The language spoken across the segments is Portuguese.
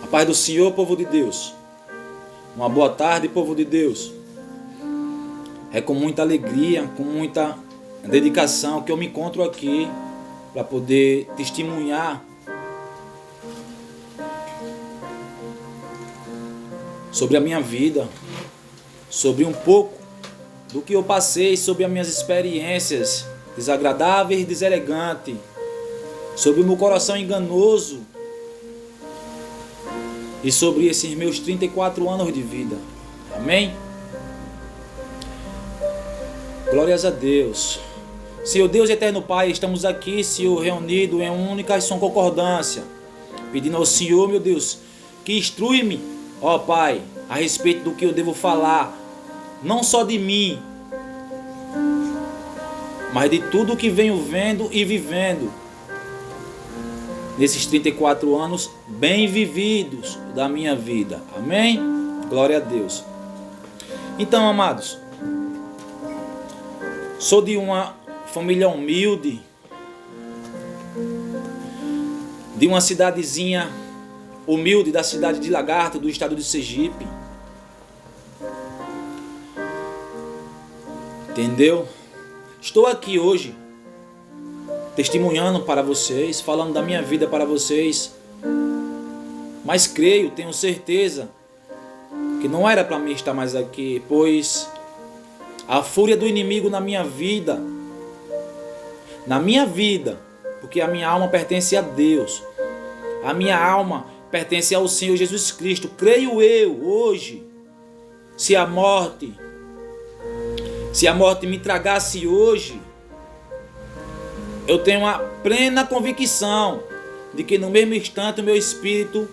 A paz do Senhor, povo de Deus. Uma boa tarde, povo de Deus. É com muita alegria, com muita dedicação que eu me encontro aqui para poder testemunhar sobre a minha vida, sobre um pouco do que eu passei, sobre as minhas experiências desagradáveis e deselegantes, sobre o meu coração enganoso e sobre esses meus 34 anos de vida. Amém? Glórias a Deus. Senhor Deus eterno Pai, estamos aqui, Senhor, reunidos em única e só concordância, pedindo ao Senhor, meu Deus, que instrui-me, ó Pai, a respeito do que eu devo falar, não só de mim, mas de tudo que venho vendo e vivendo nesses 34 anos bem vividos da minha vida. Amém? Glória a Deus. Então, amados, sou de uma família humilde, de uma cidadezinha humilde da cidade de Lagarto, do estado de Sergipe. Entendeu? Estou aqui hoje testemunhando para vocês, falando da minha vida para vocês, mas creio, tenho certeza que não era para mim estar mais aqui, pois a fúria do inimigo na minha vida, porque a minha alma pertence a Deus, a minha alma pertence ao Senhor Jesus Cristo. Creio eu hoje, se a morte me tragasse hoje, eu tenho a plena convicção de que no mesmo instante o meu espírito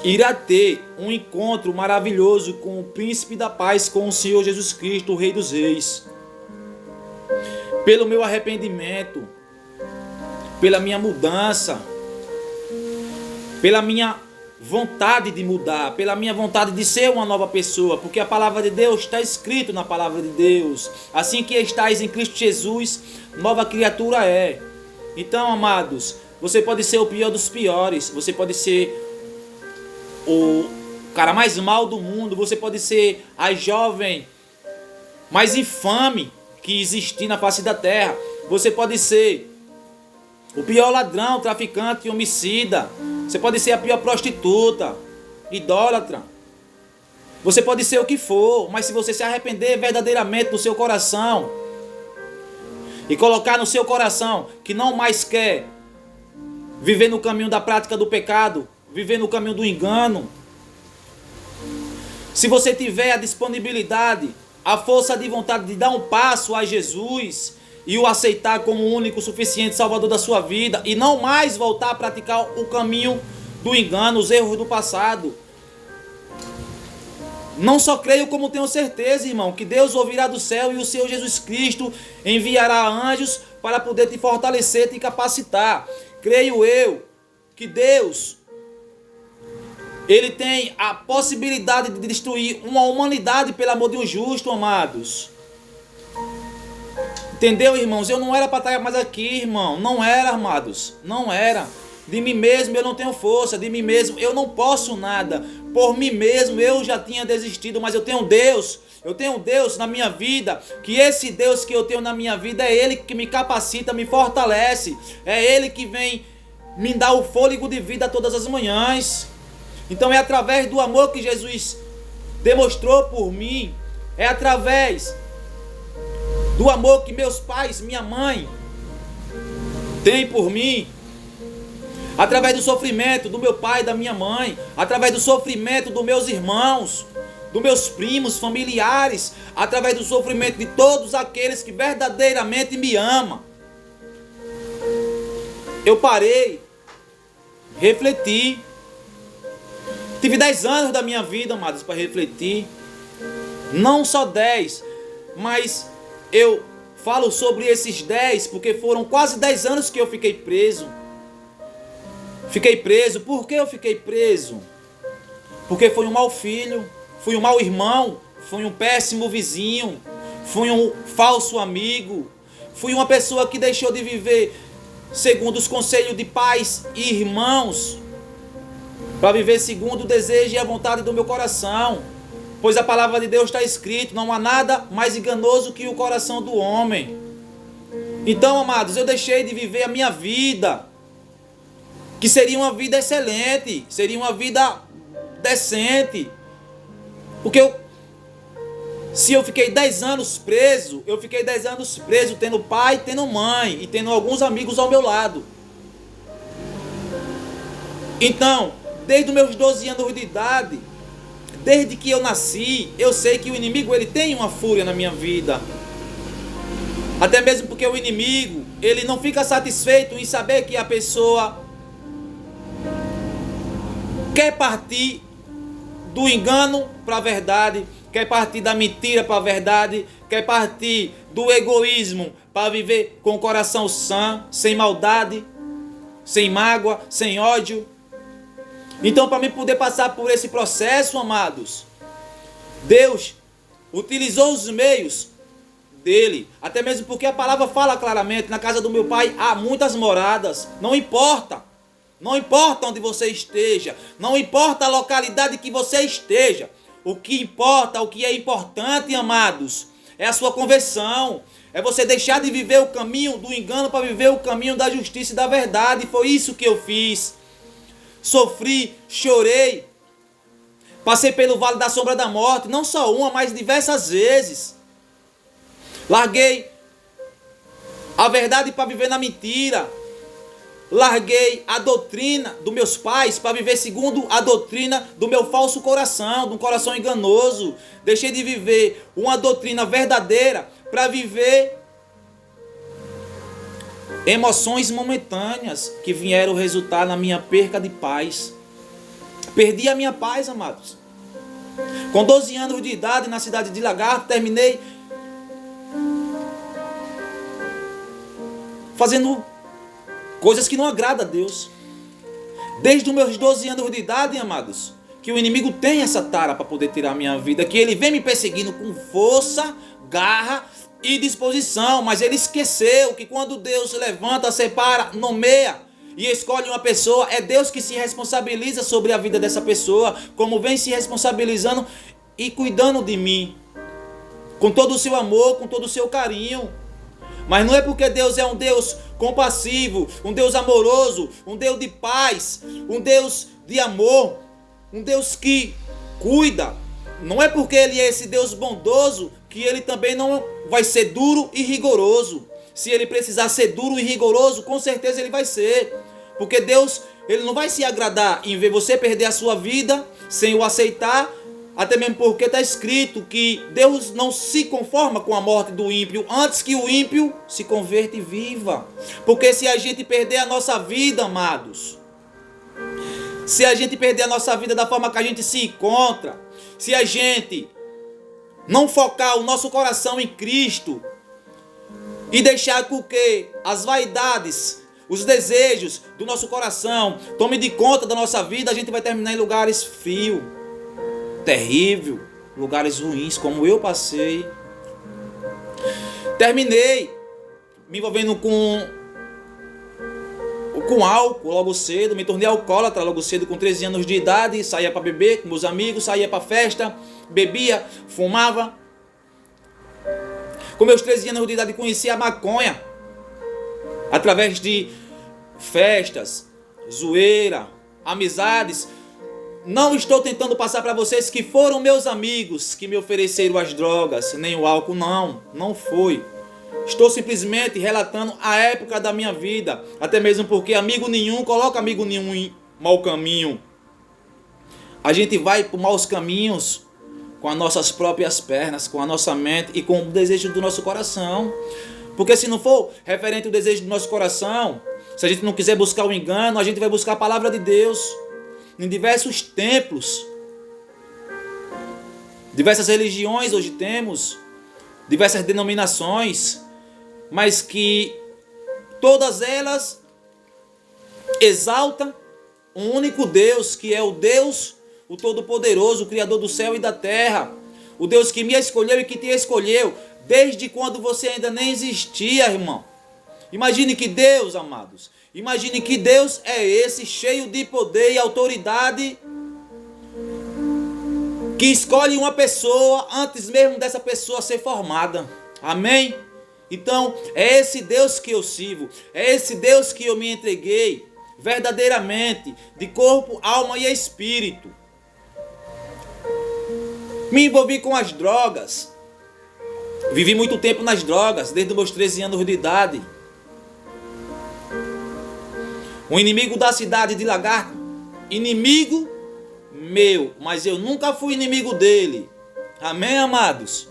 irá ter um encontro maravilhoso com o Príncipe da Paz, com o Senhor Jesus Cristo, o Rei dos Reis. Pelo meu arrependimento, pela minha mudança, pela minha vontade de mudar, pela minha vontade de ser uma nova pessoa, porque a palavra de Deus está escrito na palavra de Deus: assim que estáis em Cristo Jesus, nova criatura é. Então, amados, você pode ser o pior dos piores, você pode ser o cara mais mal do mundo, você pode ser a jovem mais infame que existir na face da terra, você pode ser o pior ladrão, traficante e homicida, você pode ser a pior prostituta, idólatra, você pode ser o que for, mas se você se arrepender verdadeiramente do seu coração e colocar no seu coração que não mais quer viver no caminho da prática do pecado, viver no caminho do engano, se você tiver a disponibilidade, a força de vontade de dar um passo a Jesus e o aceitar como o único suficiente salvador da sua vida e não mais voltar a praticar o caminho do engano, os erros do passado, não só creio como tenho certeza, irmão, que Deus ouvirá do céu e o Senhor Jesus Cristo enviará anjos para poder te fortalecer, te capacitar. Creio eu que Deus, Ele tem a possibilidade de destruir uma humanidade pelo amor de um justo, amados. Entendeu, irmãos? Eu não era para estar mais aqui, irmão. Não era, amados. Não era. De mim mesmo eu não tenho força. De mim mesmo eu não posso nada. Por mim mesmo eu já tinha desistido. Mas eu tenho Deus. Eu tenho Deus na minha vida. Que esse Deus que eu tenho na minha vida é Ele que me capacita, me fortalece. É Ele que vem me dar o fôlego de vida todas as manhãs. Então é através do amor que Jesus demonstrou por mim. É através do amor que meus pais, minha mãe, têm por mim. Através do sofrimento do meu pai e da minha mãe. Através do sofrimento dos meus irmãos, dos meus primos, familiares. Através do sofrimento de todos aqueles que verdadeiramente me amam. Eu parei, refleti. Tive 10 anos da minha vida, amados, para refletir. Não só 10, mas eu falo sobre esses 10 porque foram quase 10 anos que eu fiquei preso. Fiquei preso. Por que eu fiquei preso? Porque fui um mau filho, fui um mau irmão, fui um péssimo vizinho, fui um falso amigo, fui uma pessoa que deixou de viver segundo os conselhos de pais e irmãos. para viver segundo o desejo e a vontade do meu coração. Pois a palavra de Deus está escrito: não há nada mais enganoso que o coração do homem. Então, amados, eu deixei de viver a minha vida, que seria uma vida excelente, seria uma vida decente. Porque se eu fiquei 10 anos preso, eu fiquei 10 anos preso tendo pai, tendo mãe e tendo alguns amigos ao meu lado. Então, desde os meus 12 anos de idade, desde que eu nasci, eu sei que o inimigo ele tem uma fúria na minha vida. Até mesmo porque o inimigo, ele não fica satisfeito em saber que a pessoa quer partir do engano para a verdade, quer partir da mentira para a verdade, quer partir do egoísmo para viver com o coração sã, sem maldade, sem mágoa, sem ódio. Então, para mim poder passar por esse processo, amados, Deus utilizou os meios dele, até mesmo porque a palavra fala claramente: na casa do meu pai há muitas moradas. Não importa onde você esteja, não importa a localidade que você esteja, o que importa, o que é importante, amados, é a sua conversão, é você deixar de viver o caminho do engano para viver o caminho da justiça e da verdade. Foi isso que eu fiz. Sofri, chorei, passei pelo vale da sombra da morte, não só uma, mas diversas vezes. Larguei a verdade para viver na mentira. Larguei a doutrina dos meus pais para viver segundo a doutrina do meu falso coração, de um coração enganoso. Deixei de viver uma doutrina verdadeira para viver emoções momentâneas que vieram resultar na minha perca de paz. Perdi a minha paz, amados. Com 12 anos de idade, na cidade de Lagarto, terminei fazendo coisas que não agradam a Deus. Desde os meus 12 anos de idade, amados, que o inimigo tem essa tara para poder tirar a minha vida, que ele vem me perseguindo com força, garra e disposição, mas ele esqueceu que quando Deus levanta, separa, nomeia e escolhe uma pessoa, é Deus que se responsabiliza sobre a vida dessa pessoa, como vem se responsabilizando e cuidando de mim, com todo o seu amor, com todo o seu carinho. Mas não é porque Deus é um Deus compassivo, um Deus amoroso, um Deus de paz, um Deus de amor, um Deus que cuida. Não é porque Ele é esse Deus bondoso que Ele também não vai ser duro e rigoroso. Se Ele precisar ser duro e rigoroso, com certeza Ele vai ser. Porque Deus, Ele não vai se agradar em ver você perder a sua vida sem o aceitar. Até mesmo porque está escrito que Deus não se conforma com a morte do ímpio, antes que o ímpio se converta e viva. Porque se a gente perder a nossa vida, amados, se a gente perder a nossa vida da forma que a gente se encontra, se a gente não focar o nosso coração em Cristo e deixar com que as vaidades, os desejos do nosso coração tomem de conta da nossa vida, a gente vai terminar em lugares frios, terrível, lugares ruins, como eu passei. Terminei me envolvendo com álcool logo cedo, me tornei alcoólatra logo cedo, com 13 anos de idade, saía para beber com meus amigos, saía para festa, bebia, fumava. Com meus 13 anos de idade conheci a maconha, através de festas, zoeira, amizades. Não estou tentando passar para vocês que foram meus amigos que me ofereceram as drogas, nem o álcool, não foi. Estou simplesmente relatando a época da minha vida, até mesmo porque amigo nenhum coloca amigo nenhum em mau caminho. A gente vai por maus caminhos com as nossas próprias pernas, com a nossa mente e com o desejo do nosso coração. Porque se não for referente ao desejo do nosso coração, se a gente não quiser buscar o engano, a gente vai buscar a palavra de Deus. Em diversos templos, diversas religiões hoje temos, diversas denominações, mas que todas elas exaltam um único Deus, que é o Deus, o Todo-Poderoso, o Criador do céu e da terra, o Deus que me escolheu e que te escolheu desde quando você ainda nem existia, irmão. Imagine que Deus, amados, imagine que Deus é esse, cheio de poder e autoridade, que escolhe uma pessoa antes mesmo dessa pessoa ser formada. Amém? Então, é esse Deus que eu sirvo, é esse Deus que eu me entreguei verdadeiramente, de corpo, alma e espírito. Me envolvi com as drogas. Vivi muito tempo nas drogas, desde os meus 13 anos de idade. O inimigo da cidade de Lagarto, inimigo meu, mas eu nunca fui inimigo dele. Amém, amados?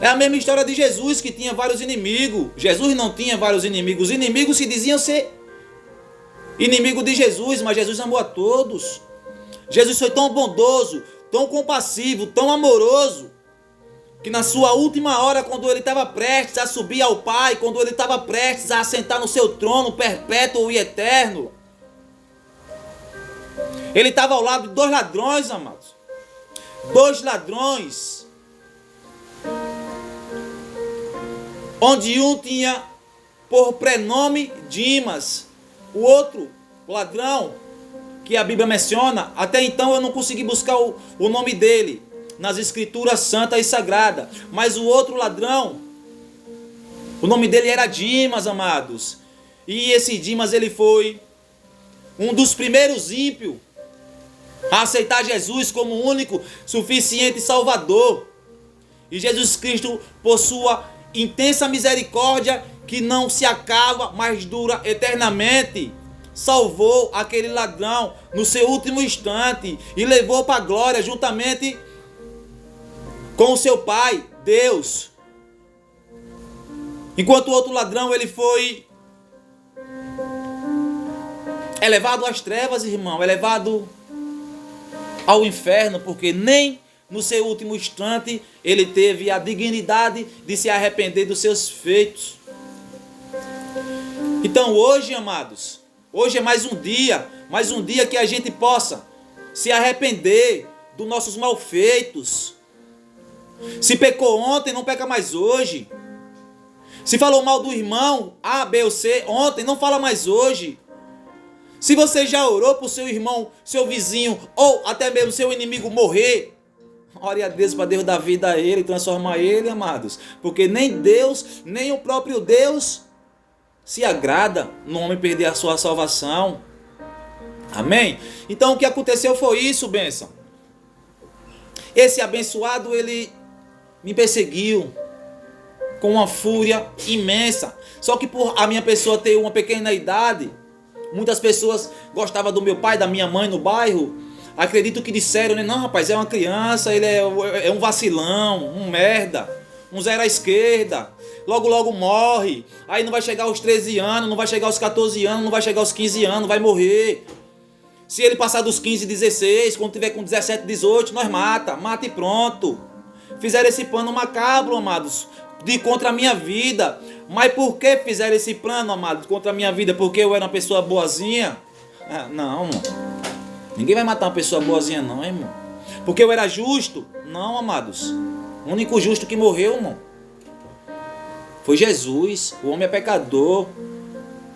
É a mesma história de Jesus, que tinha vários inimigos. Jesus não tinha vários inimigos. Os inimigos se diziam ser inimigo de Jesus, mas Jesus amou a todos. Jesus foi tão bondoso, tão compassivo, tão amoroso, que na sua última hora, quando ele estava prestes a subir ao Pai, quando ele estava prestes a assentar no seu trono perpétuo e eterno, ele estava ao lado de 2 ladrões, amados. 2 ladrões. Onde um tinha por prenome Dimas, o outro, o ladrão, que a Bíblia menciona, até então eu não consegui buscar o nome dele nas escrituras santas e sagradas, mas o outro ladrão, o nome dele era Dimas, amados, e esse Dimas, ele foi um dos primeiros ímpios a aceitar Jesus como único, suficiente Salvador. E Jesus Cristo, por sua intensa misericórdia, que não se acaba, mas dura eternamente, salvou aquele ladrão no seu último instante e levou para a glória juntamente com o seu Pai, Deus. Enquanto o outro ladrão, ele foi elevado às trevas, irmão, elevado ao inferno, porque nem no seu último instante ele teve a dignidade de se arrepender dos seus feitos. Então hoje, amados, hoje é mais um dia que a gente possa se arrepender dos nossos malfeitos. Se pecou ontem, não peca mais hoje. Se falou mal do irmão A, B ou C ontem, não fala mais hoje. Se você já orou para o seu irmão, seu vizinho ou até mesmo seu inimigo morrer, ore a Deus para Deus dar vida a ele, transformar ele, amados. Porque nem Deus, nem o próprio Deus se agrada no homem perder a sua salvação. Amém? Então o que aconteceu foi isso, bênção. Esse abençoado, ele me perseguiu com uma fúria imensa. Só que por a minha pessoa ter uma pequena idade, muitas pessoas gostavam do meu pai, da minha mãe no bairro. Acredito que disseram, né? Não, rapaz, é uma criança, ele é um vacilão, um merda, um zero à esquerda. Logo, logo morre. Aí não vai chegar aos 13 anos, não vai chegar aos 14 anos, não vai chegar aos 15 anos, vai morrer. Se ele passar dos 15, 16, quando tiver com 17, 18, nós mata e pronto. Fizeram esse plano macabro, amados, de contra a minha vida. Mas por que fizeram esse plano, amados, contra a minha vida? Porque eu era uma pessoa boazinha? Não, irmão. Ninguém vai matar uma pessoa boazinha, não, irmão. Porque eu era justo? Não, amados. O único justo que morreu, irmão, foi Jesus. O homem é pecador.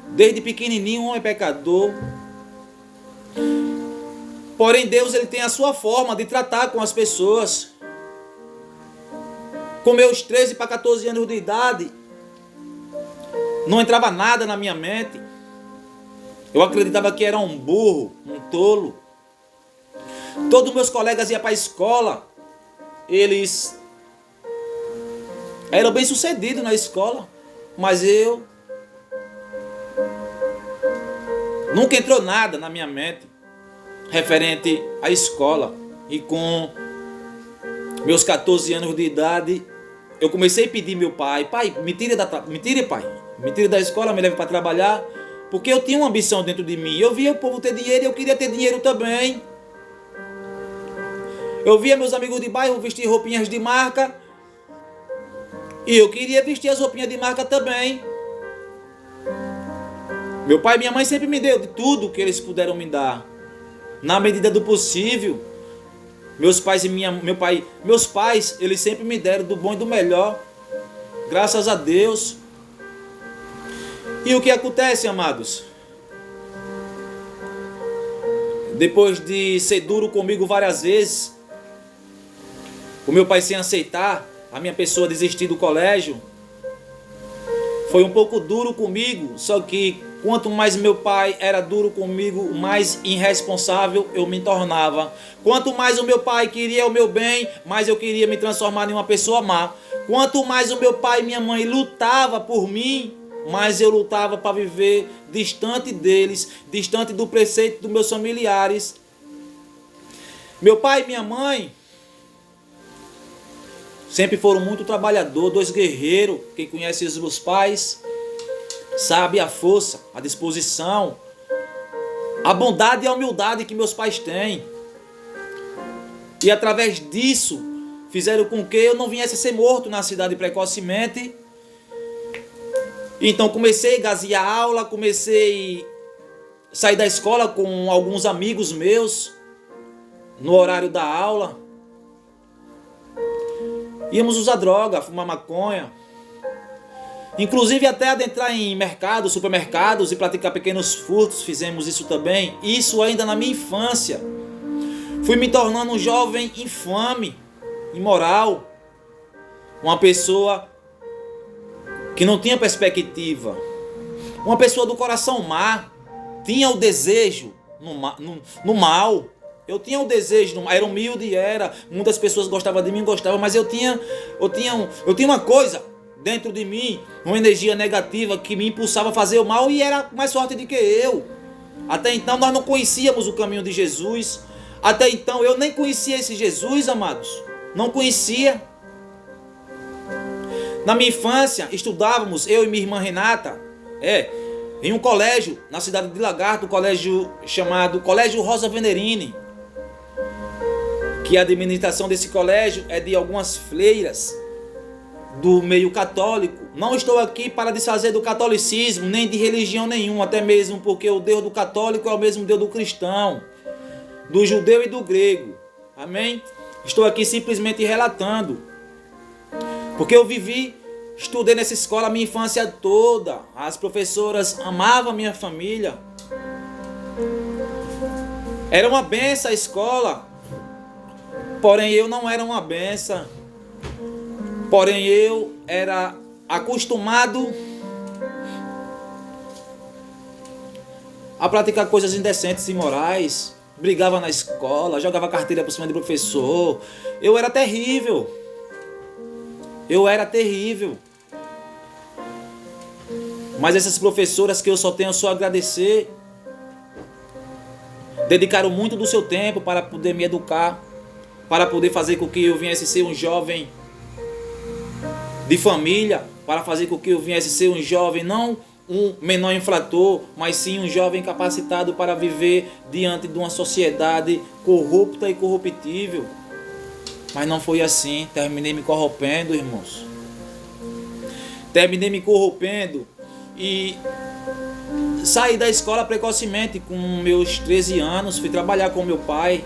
Desde pequenininho o homem é pecador. Porém Deus, ele tem a sua forma de tratar com as pessoas. Com meus 13 para 14 anos de idade, não entrava nada na minha mente. Eu acreditava que era um burro, um tolo. Todos meus colegas iam para a escola. Eles eram bem sucedidos na escola. Mas eu nunca entrou nada na minha mente referente à escola. E com meus 14 anos de idade, eu comecei a pedir meu pai, me tire da escola, me leve para trabalhar, porque eu tinha uma ambição dentro de mim. Eu via o povo ter dinheiro e eu queria ter dinheiro também. Eu via meus amigos de bairro vestir roupinhas de marca e eu queria vestir as roupinhas de marca também. Meu pai e minha mãe sempre me deu de tudo que eles puderam me dar, na medida do possível. Meus pais, eles sempre me deram do bom e do melhor. Graças a Deus. E o que acontece, amados? Depois de ser duro comigo várias vezes, o meu pai sem aceitar a minha pessoa desistir do colégio, foi um pouco duro comigo, só que quanto mais meu pai era duro comigo, mais irresponsável eu me tornava. Quanto mais o meu pai queria o meu bem, mais eu queria me transformar em uma pessoa má. Quanto mais o meu pai e minha mãe lutava por mim, mais eu lutava para viver distante deles, distante do preceito dos meus familiares. Meu pai e minha mãe sempre foram muito trabalhadores, dois guerreiros. Quem conhece os meus pais sabe a força, a disposição, a bondade e a humildade que meus pais têm. E através disso, fizeram com que eu não viesse a ser morto na cidade precocemente. Então comecei a gazear aula, comecei a sair da escola com alguns amigos meus, no horário da aula. Íamos usar droga, fumar maconha. Inclusive até adentrar em mercados, supermercados e praticar pequenos furtos, fizemos isso também. Isso ainda na minha infância. Fui me tornando um jovem infame, imoral. Uma pessoa que não tinha perspectiva. Uma pessoa do coração má. Tinha o desejo no mal. Eu tinha o desejo, era humilde, muitas pessoas gostavam de mim, mas eu tinha uma coisa dentro de mim, uma energia negativa que me impulsava a fazer o mal e era mais forte do que eu. Até então nós não conhecíamos o caminho de Jesus. Até então eu nem conhecia esse Jesus, amados. Não conhecia. Na minha infância, estudávamos, eu e minha irmã Renata, em um colégio na cidade de Lagarto, um colégio chamado Colégio Rosa Venerini, que a administração desse colégio é de algumas freiras do meio católico. Não estou aqui para desfazer do catolicismo, nem de religião nenhuma, até mesmo porque o Deus do católico é o mesmo Deus do cristão, do judeu e do grego. Amém? Estou aqui simplesmente relatando, porque eu estudei nessa escola a minha infância toda. As professoras amavam a minha família. Era uma benção a escola. Porém eu não era uma benção. Porém eu era acostumado a praticar coisas indecentes e imorais. Brigava na escola, jogava carteira por cima do professor. Eu era terrível. Mas essas professoras, que eu só tenho a agradecer, dedicaram muito do seu tempo para poder me educar, para poder fazer com que eu viesse ser um jovem de família, para fazer com que eu viesse ser um jovem, não um menor infrator, mas sim um jovem capacitado para viver diante de uma sociedade corrupta e corruptível. Mas não foi assim. Terminei me corrompendo, irmãos. Terminei me corrompendo e saí da escola precocemente com meus 13 anos. Fui trabalhar com meu pai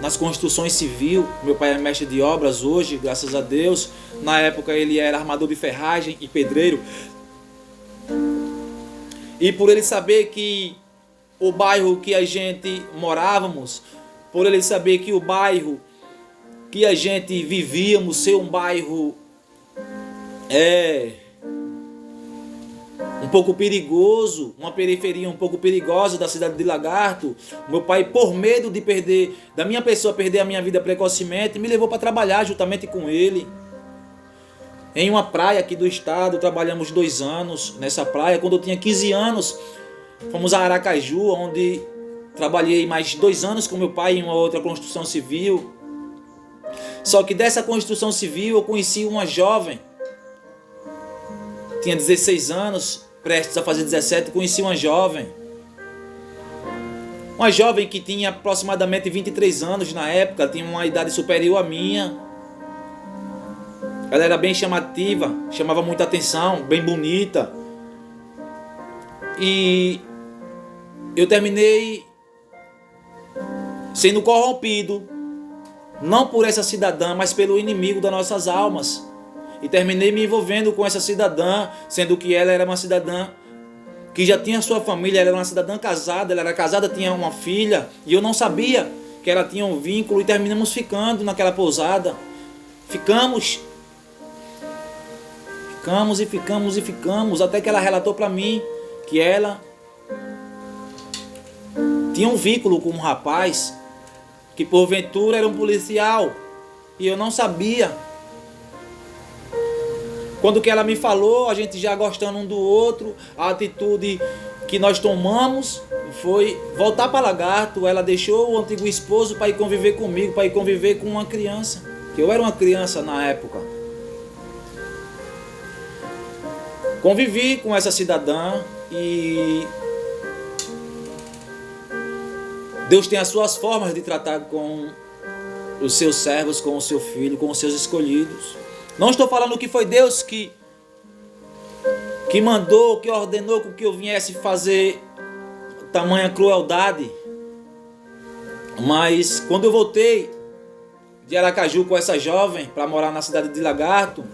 nas construções civis. Meu pai é mestre de obras hoje, graças a Deus. Na época ele era armador de ferragem e pedreiro. E por ele saber que o bairro que a gente morávamos, por ele saber que o bairro que a gente vivíamos ser um bairro um pouco perigoso, uma periferia um pouco perigosa da cidade de Lagarto, meu pai, por medo de da minha pessoa perder a minha vida precocemente, me levou para trabalhar juntamente com ele em uma praia aqui do estado. Trabalhamos 2 anos nessa praia. Quando eu tinha 15 anos, fomos a Aracaju, onde trabalhei mais 2 anos com meu pai em uma outra construção civil. Só que dessa construção civil eu conheci uma jovem, tinha 16 anos, prestes a fazer 17, conheci uma jovem que tinha aproximadamente 23 anos na época, tinha uma idade superior à minha. Ela era bem chamativa, chamava muita atenção, bem bonita. E eu terminei sendo corrompido, não por essa cidadã, mas pelo inimigo das nossas almas. E terminei me envolvendo com essa cidadã, sendo que ela era uma cidadã que já tinha sua família, ela era uma cidadã casada, ela era casada, tinha uma filha, e eu não sabia que ela tinha um vínculo, e terminamos ficando naquela pousada. Ficamos, até que ela relatou para mim que ela tinha um vínculo com um rapaz, que porventura era um policial, e eu não sabia. Quando que ela me falou, a gente já gostando um do outro, a atitude que nós tomamos foi voltar para Lagarto. Ela deixou o antigo esposo para ir conviver comigo, para ir conviver com uma criança, que eu era uma criança na época. Convivi com essa cidadã e Deus tem as suas formas de tratar com os seus servos, com o seu filho, com os seus escolhidos. Não estou falando que foi Deus que mandou, que ordenou que eu viesse fazer tamanha crueldade. Mas quando eu voltei de Aracaju com essa jovem para morar na cidade de Lagarto,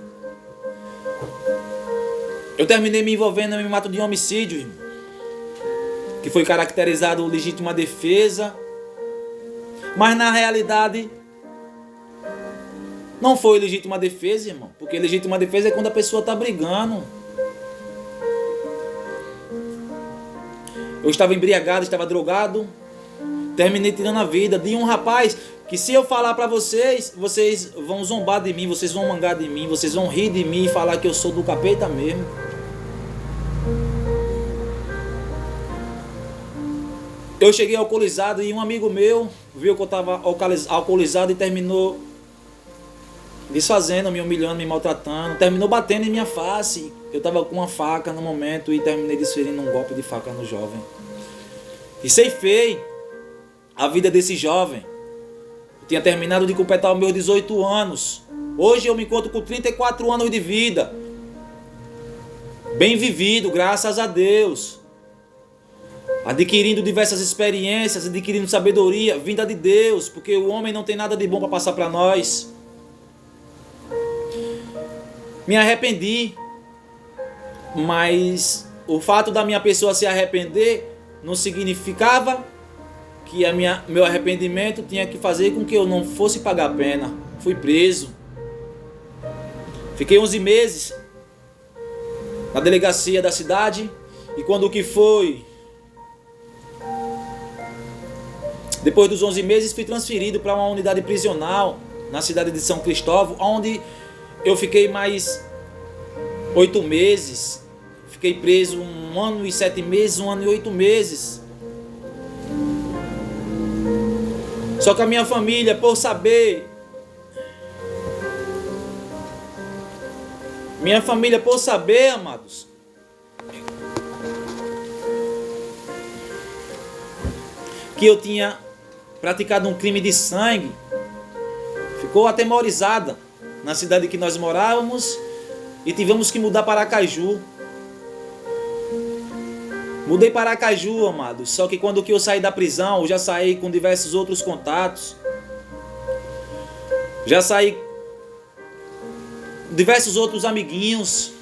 eu terminei me envolvendo em um ato de homicídio, irmão, que foi caracterizado legítima defesa, mas na realidade não foi legítima defesa, irmão, porque legítima defesa é quando a pessoa está brigando. Eu estava embriagado, estava drogado, terminei tirando a vida de um rapaz que, se eu falar para vocês, vocês vão zombar de mim, vocês vão mangar de mim, vocês vão rir de mim e falar que eu sou do capeta mesmo. Eu cheguei alcoolizado e um amigo meu viu que eu estava alcoolizado e terminou desfazendo, me humilhando, me maltratando, terminou batendo em minha face. Eu estava com uma faca no momento e terminei desferindo um golpe de faca no jovem. E ceifei a vida desse jovem. Eu tinha terminado de completar os meus 18 anos. Hoje eu me encontro com 34 anos de vida. Bem vivido, graças a Deus. Adquirindo diversas experiências, adquirindo sabedoria, vinda de Deus, porque o homem não tem nada de bom para passar para nós. Me arrependi, mas o fato da minha pessoa se arrepender não significava que meu arrependimento tinha que fazer com que eu não fosse pagar a pena. Fui preso. Fiquei 11 meses na delegacia da cidade e quando que foi? Depois dos 11 meses fui transferido para uma unidade prisional na cidade de São Cristóvão, onde eu fiquei mais 8 meses. Fiquei preso 1 ano e 7 meses, 1 ano e 8 meses. Só que a minha família, por saber, amados, que eu tinha praticado um crime de sangue, ficou atemorizada na cidade que nós morávamos e tivemos que mudar para Aracaju. Mudei para Aracaju, amados. Só que quando que eu saí da prisão, eu já saí com diversos outros contatos. Já saí com diversos outros amiguinhos.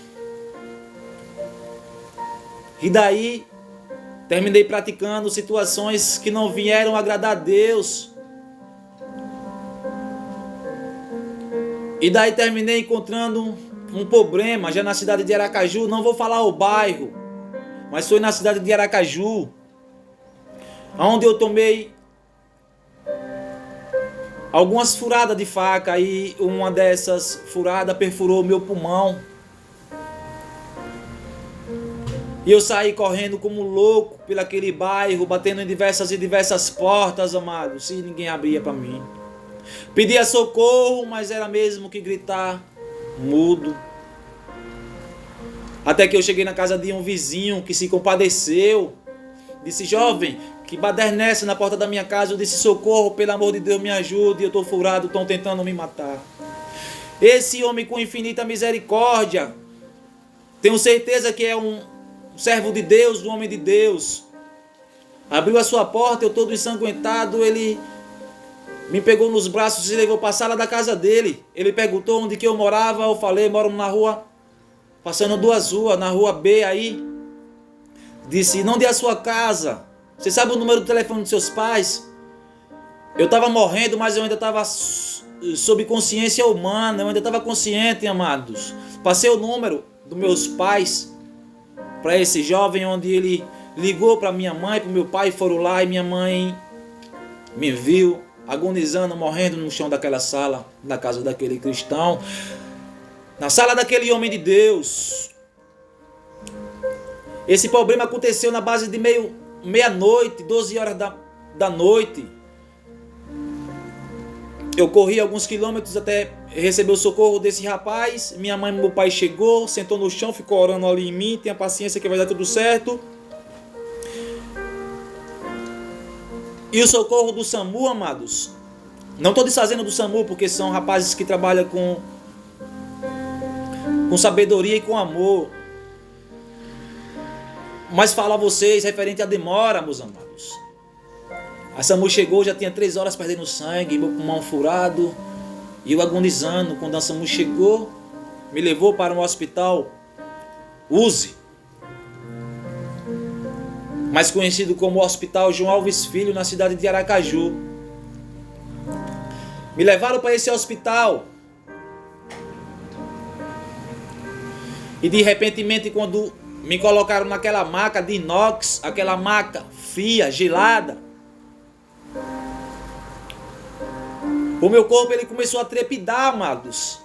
E daí terminei praticando situações que não vieram agradar a Deus. E daí terminei encontrando um problema já na cidade de Aracaju. Não vou falar o bairro, mas foi na cidade de Aracaju, onde eu tomei algumas furadas de faca e uma dessas furadas perfurou meu pulmão. E eu saí correndo como louco pelo aquele bairro, batendo em diversas portas, amados, e ninguém abria para mim. Pedia socorro, mas era mesmo que gritar mudo. Até que eu cheguei na casa de um vizinho que se compadeceu. Disse: jovem, que badernece na porta da minha casa. Eu disse: socorro, pelo amor de Deus, me ajude, eu estou furado, estão tentando me matar. Esse homem com infinita misericórdia, tenho certeza que é um servo de Deus, um homem de Deus, abriu a sua porta, eu todo ensanguentado, ele me pegou nos braços e levou para a sala da casa dele. Ele perguntou onde que eu morava, eu falei: moro na rua, passando 2 ruas, na rua B aí. disse: não dê a sua casa. Você sabe o número do telefone dos seus pais? Eu estava morrendo, mas eu ainda estava sob consciência humana. Eu ainda estava consciente, amados. Passei o número dos meus pais para esse jovem, onde ele ligou para minha mãe, para o meu pai, foram lá e minha mãe me viu agonizando, morrendo no chão daquela sala, na casa daquele cristão, na sala daquele homem de Deus. Esse problema aconteceu na base de meia-noite, 12 horas da noite. Eu corri alguns quilômetros até receber o socorro desse rapaz. Minha mãe e meu pai chegou, sentou no chão, ficou orando ali em mim. Tenha paciência que vai dar tudo certo. E o socorro do SAMU, amados. Não estou desfazendo do SAMU, porque são rapazes que trabalham com sabedoria e com amor. Mas falo a vocês referente à demora, meus amados. A SAMU chegou, já tinha 3 horas perdendo sangue, meu pulmão furado, e eu agonizando. Quando a SAMU chegou, me levou para um hospital USE, mais conhecido como Hospital João Alves Filho, na cidade de Aracaju. Me levaram para esse hospital. E de repente, quando me colocaram naquela maca de inox, aquela maca fria, gelada, o meu corpo ele começou a trepidar, amados.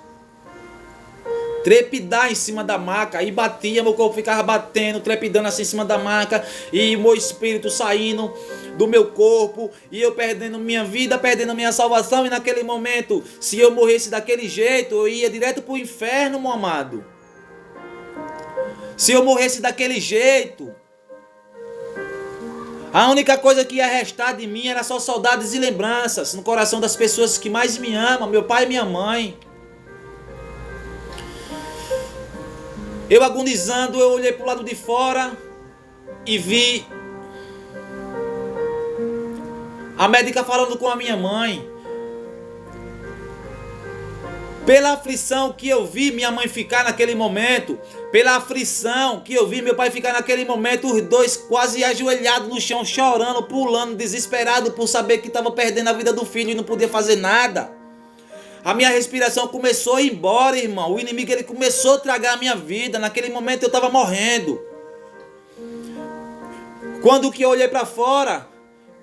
Trepidar em cima da maca, e batia, meu corpo ficava batendo, trepidando assim em cima da maca, e meu espírito saindo do meu corpo, e eu perdendo minha vida, perdendo minha salvação. E naquele momento, se eu morresse daquele jeito, eu ia direto para o inferno, meu amado. Se eu morresse daquele jeito, a única coisa que ia restar de mim era só saudades e lembranças no coração das pessoas que mais me amam, meu pai e minha mãe. Eu agonizando, eu olhei para o lado de fora e vi a médica falando com a minha mãe. Pela aflição que eu vi minha mãe ficar naquele momento, pela aflição que eu vi meu pai ficar naquele momento, os dois quase ajoelhados no chão, chorando, pulando, desesperado por saber que estava perdendo a vida do filho e não podia fazer nada. A minha respiração começou a ir embora, irmão. O inimigo ele começou a tragar a minha vida. Naquele momento eu estava morrendo. Quando que eu olhei para fora,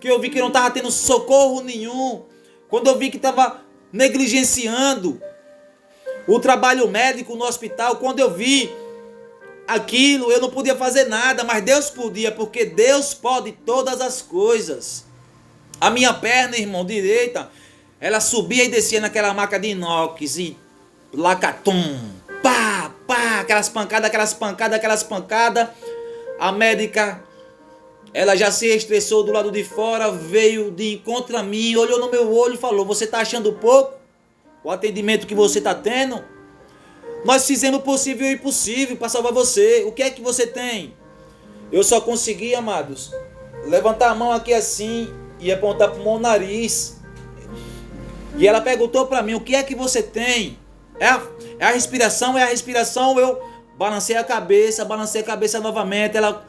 que eu vi que não estava tendo socorro nenhum, quando eu vi que estava negligenciando o trabalho médico no hospital, quando eu vi aquilo, eu não podia fazer nada, mas Deus podia, porque Deus pode todas as coisas. A minha perna, irmão, direita, ela subia e descia naquela maca de inox e lacatum, pá, pá, aquelas pancadas. A médica, ela já se estressou do lado de fora, veio de encontro a mim, olhou no meu olho e falou: você está achando pouco o atendimento que você está tendo? Nós fizemos o possível e o impossível para salvar você. O que é que você tem? Eu só consegui, amados, levantar a mão aqui assim e apontar para o meu nariz. E ela perguntou para mim: o que é que você tem? É a respiração, é a respiração. Eu balancei a cabeça novamente. Ela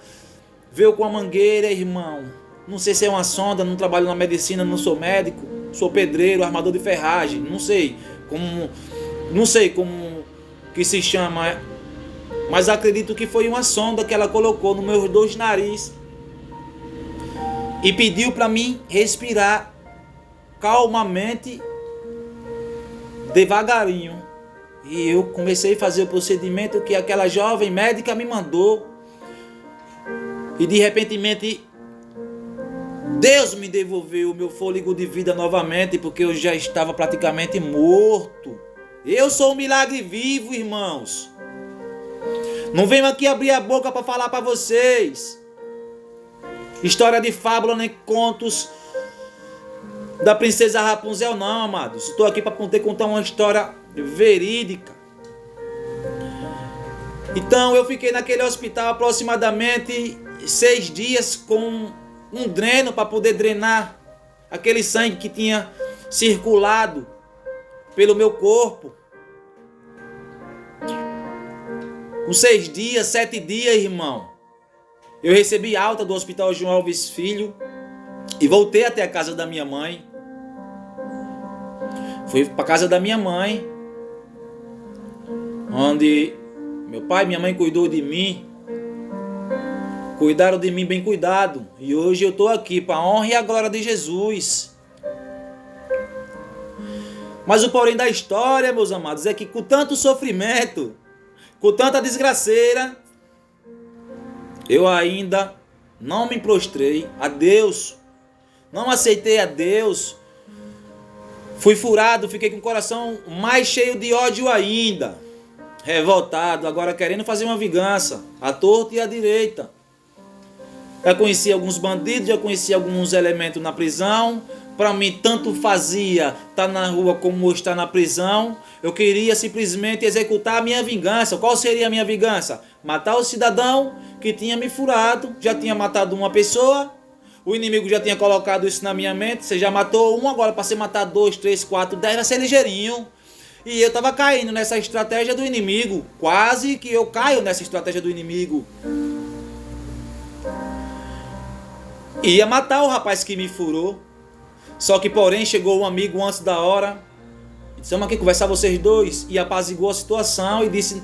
veio com a mangueira, irmão. Não sei se é uma sonda, não trabalho na medicina, não sou médico. Sou pedreiro, armador de ferragem. Não sei como que se chama. Mas acredito que foi uma sonda que ela colocou nos meus 2 narizes. E pediu para mim respirar calmamente, devagarinho. E eu comecei a fazer o procedimento que aquela jovem médica me mandou. E de repente Deus me devolveu o meu fôlego de vida novamente, porque eu já estava praticamente morto. Eu sou um milagre vivo, irmãos. Não venho aqui abrir a boca para falar para vocês história de fábula nem contos da princesa Rapunzel, não, amados. Estou aqui para poder contar uma história verídica. Então eu fiquei naquele hospital aproximadamente 6 dias com um dreno para poder drenar aquele sangue que tinha circulado pelo meu corpo. Com 6 dias, 7 dias, irmão, Eu recebi alta do Hospital João Alves Filho e voltei até a casa da minha mãe. Fui para a casa da minha mãe, onde meu pai e minha mãe cuidou de mim. Cuidaram de mim bem cuidado. E hoje eu estou aqui para a honra e a glória de Jesus. Mas o porém da história, meus amados, é que com tanto sofrimento, com tanta desgraceira, eu ainda não me prostrei a Deus. Não aceitei a Deus. Fui furado, fiquei com o coração mais cheio de ódio ainda. Revoltado, agora querendo fazer uma vingança, à torta e à direita. Já conheci alguns bandidos, já conheci alguns elementos na prisão. Para mim, tanto fazia estar na rua como estar na prisão. Eu queria simplesmente executar a minha vingança. Qual seria a minha vingança? Matar o cidadão que tinha me furado, já tinha matado uma pessoa. O inimigo já tinha colocado isso na minha mente. Você já matou um, agora para você matar 2, 3, 4, 10, vai ser ligeirinho. E eu estava caindo nessa estratégia do inimigo. Quase que eu caio nessa estratégia do inimigo. Ia matar o rapaz que me furou. Só que porém chegou um amigo antes da hora. Disse, vamos aqui conversar vocês dois. E apaziguou a situação e disse,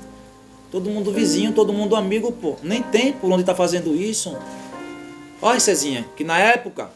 todo mundo vizinho, todo mundo amigo, pô. Nem tem por onde tá fazendo isso. Olha, Cezinha, que na época